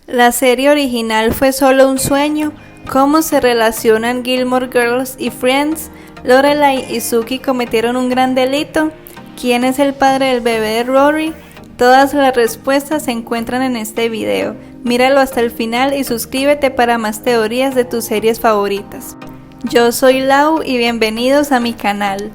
¿La serie original fue solo un sueño? ¿Cómo se relacionan Gilmore Girls y Friends? ¿Lorelai y Sookie cometieron un gran delito? ¿Quién es el padre del bebé de Rory? Todas las respuestas se encuentran en este video. Míralo hasta el final y suscríbete para más teorías de tus series favoritas. Yo soy Lau y bienvenidos a mi canal.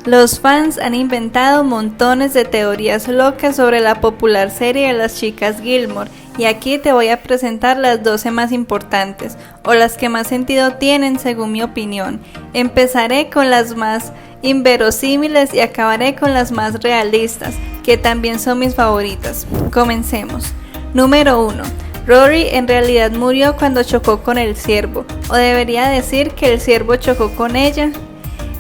Los fans han inventado montones de teorías locas sobre la popular serie de las chicas Gilmore, y aquí te voy a presentar las 12 más importantes, o las que más sentido tienen según mi opinión. Empezaré con las más inverosímiles y acabaré con las más realistas, que también son mis favoritas. Comencemos. Número 1. Rory en realidad murió cuando chocó con el ciervo, o debería decir que el ciervo chocó con ella.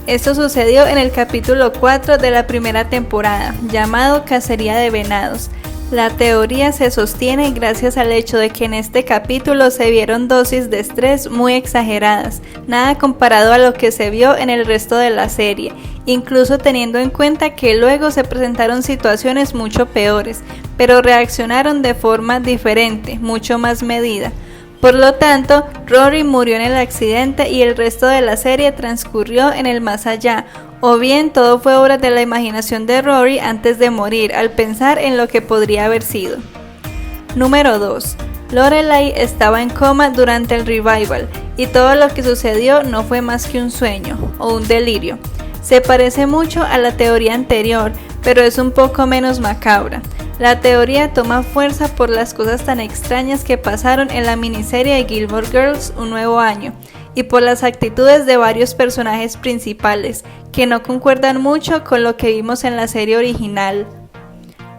Esto sucedió en el capítulo 4 de la primera temporada, llamado Cacería de Venados. La teoría se sostiene gracias al hecho de que en este capítulo se vieron dosis de estrés muy exageradas, nada comparado a lo que se vio en el resto de la serie, incluso teniendo en cuenta que luego se presentaron situaciones mucho peores, pero reaccionaron de forma diferente, mucho más medida. Por lo tanto, Rory murió en el accidente y el resto de la serie transcurrió en el más allá, o bien todo fue obra de la imaginación de Rory antes de morir al pensar en lo que podría haber sido. Número 2. Lorelai estaba en coma durante el revival y todo lo que sucedió no fue más que un sueño o un delirio. Se parece mucho a la teoría anterior, pero es un poco menos macabra. La teoría toma fuerza por las cosas tan extrañas que pasaron en la miniserie de Gilmore Girls Un Nuevo Año, y por las actitudes de varios personajes principales, que no concuerdan mucho con lo que vimos en la serie original.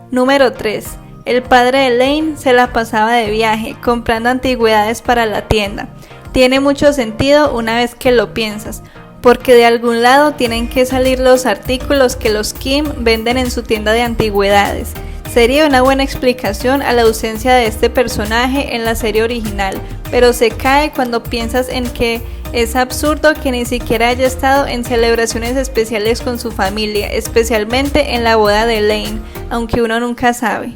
Número 3. El padre de Lane se la pasaba de viaje, comprando antigüedades para la tienda. Tiene mucho sentido una vez que lo piensas, porque de algún lado tienen que salir los artículos que los Kim venden en su tienda de antigüedades. Sería una buena explicación a la ausencia de este personaje en la serie original, pero se cae cuando piensas en que es absurdo que ni siquiera haya estado en celebraciones especiales con su familia, especialmente en la boda de Lane, aunque uno nunca sabe.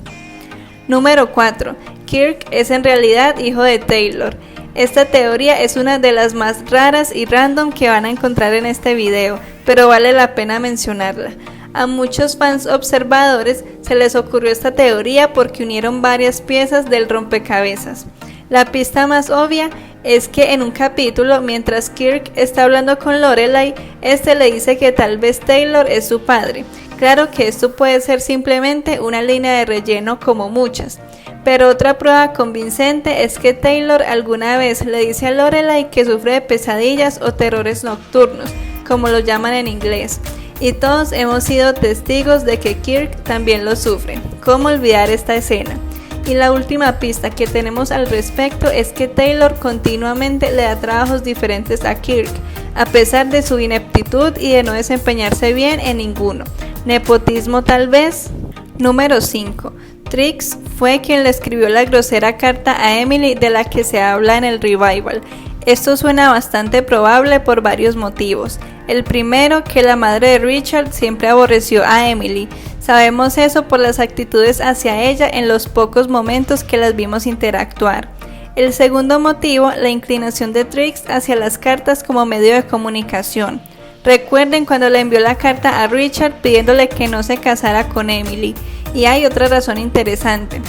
Número 4. Kirk es en realidad hijo de Taylor. Esta teoría es una de las más raras y random que van a encontrar en este video, pero vale la pena mencionarla. A muchos fans observadores se les ocurrió esta teoría porque unieron varias piezas del rompecabezas. La pista más obvia es que en un capítulo, mientras Kirk está hablando con Lorelai, este le dice que tal vez Taylor es su padre. Claro que esto puede ser simplemente una línea de relleno como muchas, pero otra prueba convincente es que Taylor alguna vez le dice a Lorelai que sufre de pesadillas o terrores nocturnos, como lo llaman en inglés. Y todos hemos sido testigos de que Kirk también lo sufre. ¿Cómo olvidar esta escena? Y la última pista que tenemos al respecto es que Taylor continuamente le da trabajos diferentes a Kirk, a pesar de su ineptitud y de no desempeñarse bien en ninguno. ¿Nepotismo tal vez? Número 5. Trix fue quien le escribió la grosera carta a Emily de la que se habla en el revival. Esto suena bastante probable por varios motivos. El primero, que la madre de Richard siempre aborreció a Emily. Sabemos eso por las actitudes hacia ella en los pocos momentos que las vimos interactuar. El segundo motivo, la inclinación de Trix hacia las cartas como medio de comunicación. Recuerden cuando le envió la carta a Richard pidiéndole que no se casara con Emily. Y hay otra razón interesante,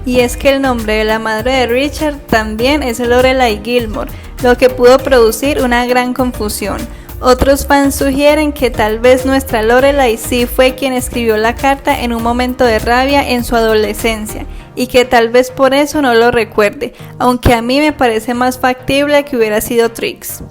y es que el nombre de la madre de Richard también es Lorelai Gilmore, lo que pudo producir una gran confusión. Otros fans sugieren que tal vez nuestra Lorelai sí fue quien escribió la carta en un momento de rabia en su adolescencia, y que tal vez por eso no lo recuerde, aunque a mí me parece más factible que hubiera sido Trix.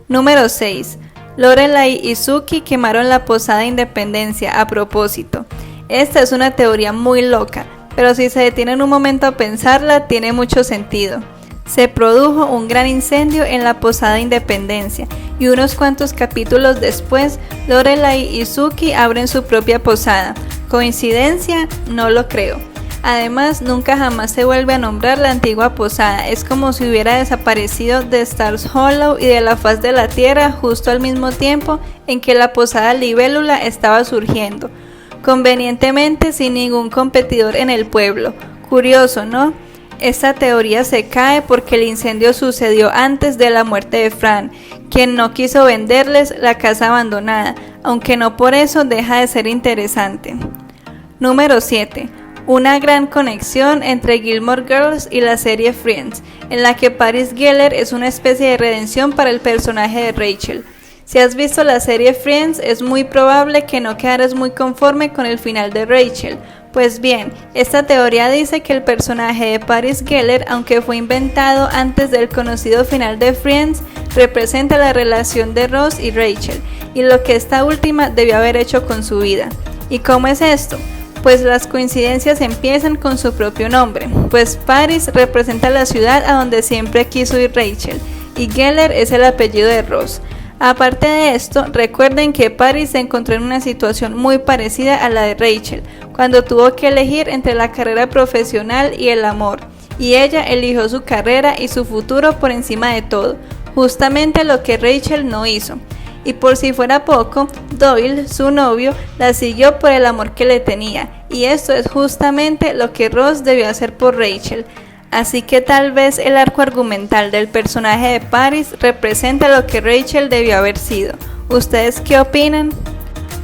Número 6. Lorelai y Sookie quemaron la posada de Independencia a propósito. Esta es una teoría muy loca, pero si se detienen un momento a pensarla, tiene mucho sentido. Se produjo un gran incendio en la posada Independencia, y unos cuantos capítulos después, Lorelai y Sookie abren su propia posada. ¿Coincidencia? No lo creo. Además, nunca jamás se vuelve a nombrar la antigua posada, es como si hubiera desaparecido de Stars Hollow y de la faz de la tierra justo al mismo tiempo en que la posada Libélula estaba surgiendo, convenientemente sin ningún competidor en el pueblo. Curioso, ¿no? esta teoría se cae porque el incendio sucedió antes de la muerte de Fran, quien no quiso venderles la casa abandonada, aunque no por eso deja de ser interesante. Número 7. Una gran conexión entre Gilmore Girls y la serie Friends, en la que Paris Geller es una especie de redención para el personaje de Rachel. Si has visto la serie Friends, es muy probable que no quedaras muy conforme con el final de Rachel. Pues bien, esta teoría dice que el personaje de Paris Geller, aunque fue inventado antes del conocido final de Friends, representa la relación de Ross y Rachel, y lo que esta última debió haber hecho con su vida. ¿Y cómo es esto? Pues las coincidencias empiezan con su propio nombre, pues Paris representa la ciudad a donde siempre quiso ir Rachel, y Geller es el apellido de Ross. Aparte de esto, recuerden que Paris se encontró en una situación muy parecida a la de Rachel, cuando tuvo que elegir entre la carrera profesional y el amor, y ella eligió su carrera y su futuro por encima de todo, justamente lo que Rachel no hizo. Y por si fuera poco, Doyle, su novio, la siguió por el amor que le tenía, y esto es justamente lo que Ross debió hacer por Rachel. Así que tal vez el arco argumental del personaje de Paris representa lo que Rachel debió haber sido. ¿Ustedes qué opinan?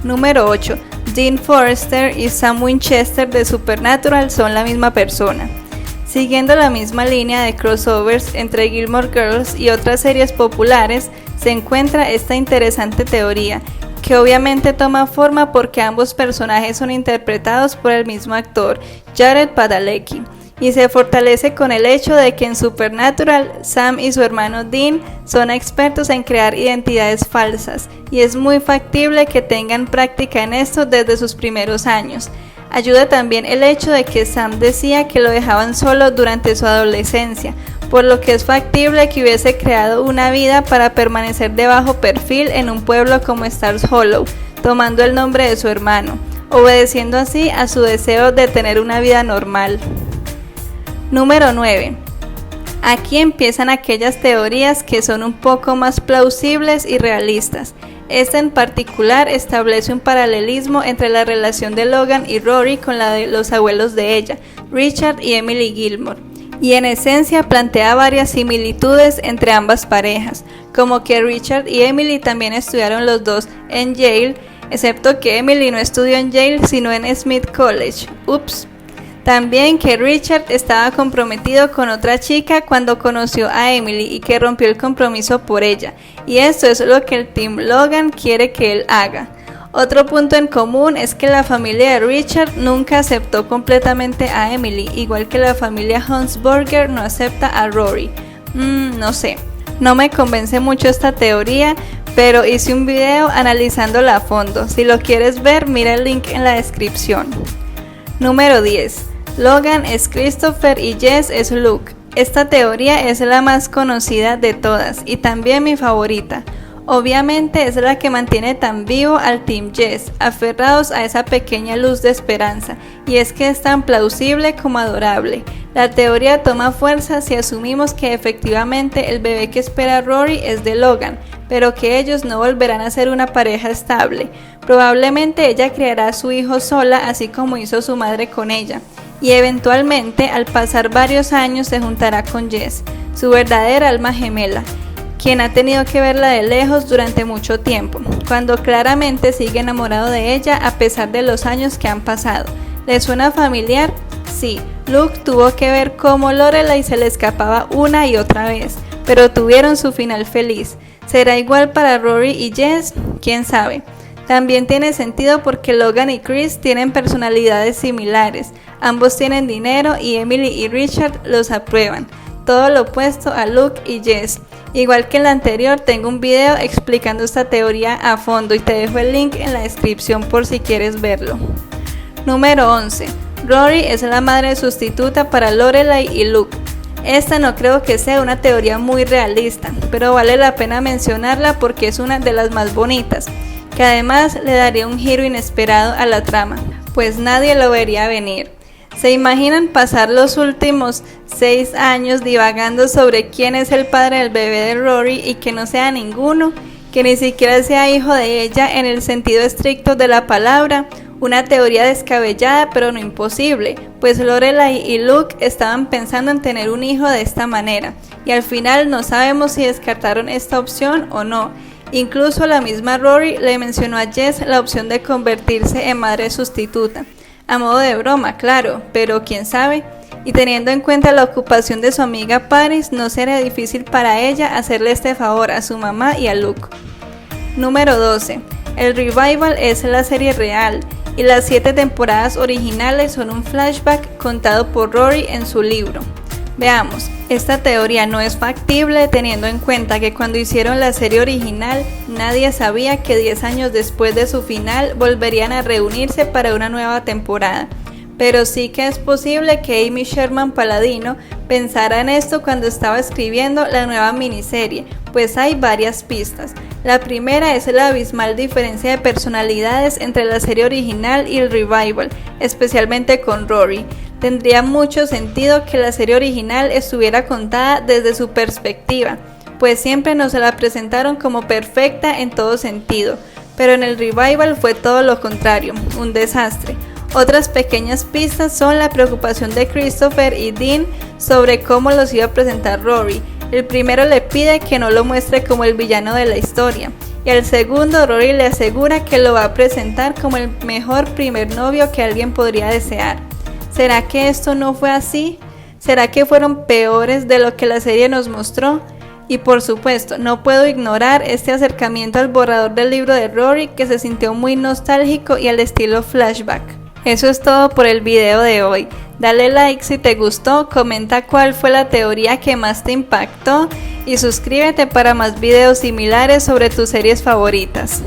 Número 8. Dean Forrester y Sam Winchester de Supernatural son la misma persona. Siguiendo la misma línea de crossovers entre Gilmore Girls y otras series populares, se encuentra esta interesante teoría, que obviamente toma forma porque ambos personajes son interpretados por el mismo actor, Jared Padalecki, y se fortalece con el hecho de que en Supernatural, Sam y su hermano Dean son expertos en crear identidades falsas, y es muy factible que tengan práctica en esto desde sus primeros años. Ayuda también el hecho de que Sam decía que lo dejaban solo durante su adolescencia, por lo que es factible que hubiese creado una vida para permanecer de bajo perfil en un pueblo como Stars Hollow, tomando el nombre de su hermano, obedeciendo así a su deseo de tener una vida normal. Número 9. Aquí empiezan aquellas teorías que son un poco más plausibles y realistas. Esta en particular establece un paralelismo entre la relación de Logan y Rory con la de los abuelos de ella, Richard y Emily Gilmore, y en esencia plantea varias similitudes entre ambas parejas, como que Richard y Emily también estudiaron los dos en Yale, excepto que Emily no estudió en Yale sino en Smith College. Ups. También que Richard estaba comprometido con otra chica cuando conoció a Emily y que rompió el compromiso por ella, y esto es lo que el Team Logan quiere que él haga. Otro punto en común es que la familia de Richard nunca aceptó completamente a Emily, igual que la familia Huntsberger no acepta a Rory. No sé, no me convence mucho esta teoría, pero hice un video analizándola a fondo. Si lo quieres ver, mira el link en la descripción. Número 10. Logan es Christopher y Jess es Luke. Esta teoría es la más conocida de todas y también mi favorita. Obviamente es la que mantiene tan vivo al Team Jess, aferrados a esa pequeña luz de esperanza, y es que es tan plausible como adorable. La teoría toma fuerza si asumimos que efectivamente el bebé que espera Rory es de Logan, pero que ellos no volverán a ser una pareja estable. Probablemente ella criará a su hijo sola, así como hizo su madre con ella, y eventualmente al pasar varios años se juntará con Jess, su verdadera alma gemela, quien ha tenido que verla de lejos durante mucho tiempo, cuando claramente sigue enamorado de ella a pesar de los años que han pasado. ¿Le suena familiar? Sí, Luke tuvo que ver cómo Lorelai se le escapaba una y otra vez, pero tuvieron su final feliz. ¿Será igual para Rory y Jess? ¿Quién sabe? También tiene sentido porque Logan y Chris tienen personalidades similares, ambos tienen dinero y Emily y Richard los aprueban, todo lo opuesto a Luke y Jess. Igual que en la anterior, tengo un video explicando esta teoría a fondo y te dejo el link en la descripción por si quieres verlo. Número 11. Rory es la madre sustituta para Lorelai y Luke. Esta no creo que sea una teoría muy realista, pero vale la pena mencionarla porque es una de las más bonitas, que además le daría un giro inesperado a la trama, pues nadie lo vería venir. ¿Se imaginan pasar los últimos 6 años divagando sobre quién es el padre del bebé de Rory y que no sea ninguno, que ni siquiera sea hijo de ella en el sentido estricto de la palabra? Una teoría descabellada pero no imposible, pues Lorelai y Luke estaban pensando en tener un hijo de esta manera, y al final no sabemos si descartaron esta opción o no. Incluso la misma Rory le mencionó a Jess la opción de convertirse en madre sustituta. A modo de broma, claro, pero quién sabe. Y teniendo en cuenta la ocupación de su amiga Paris, no será difícil para ella hacerle este favor a su mamá y a Luke. Número 12. El revival es la serie real, y las 7 temporadas originales son un flashback contado por Rory en su libro. Veamos, esta teoría no es factible teniendo en cuenta que cuando hicieron la serie original, nadie sabía que 10 años después de su final volverían a reunirse para una nueva temporada. Pero sí que es posible que Amy Sherman Palladino pensara en esto cuando estaba escribiendo la nueva miniserie, pues hay varias pistas. La primera es la abismal diferencia de personalidades entre la serie original y el revival, especialmente con Rory. Tendría mucho sentido que la serie original estuviera contada desde su perspectiva, pues siempre nos la presentaron como perfecta en todo sentido, pero en el revival fue todo lo contrario, un desastre. Otras pequeñas pistas son la preocupación de Christopher y Dean sobre cómo los iba a presentar Rory. El primero le pide que no lo muestre como el villano de la historia, y al segundo Rory le asegura que lo va a presentar como el mejor primer novio que alguien podría desear. ¿Será que esto no fue así? ¿Será que fueron peores de lo que la serie nos mostró? Y por supuesto, no puedo ignorar este acercamiento al borrador del libro de Rory que se sintió muy nostálgico y al estilo flashback. Eso es todo por el video de hoy. Dale like si te gustó, comenta cuál fue la teoría que más te impactó y suscríbete para más videos similares sobre tus series favoritas.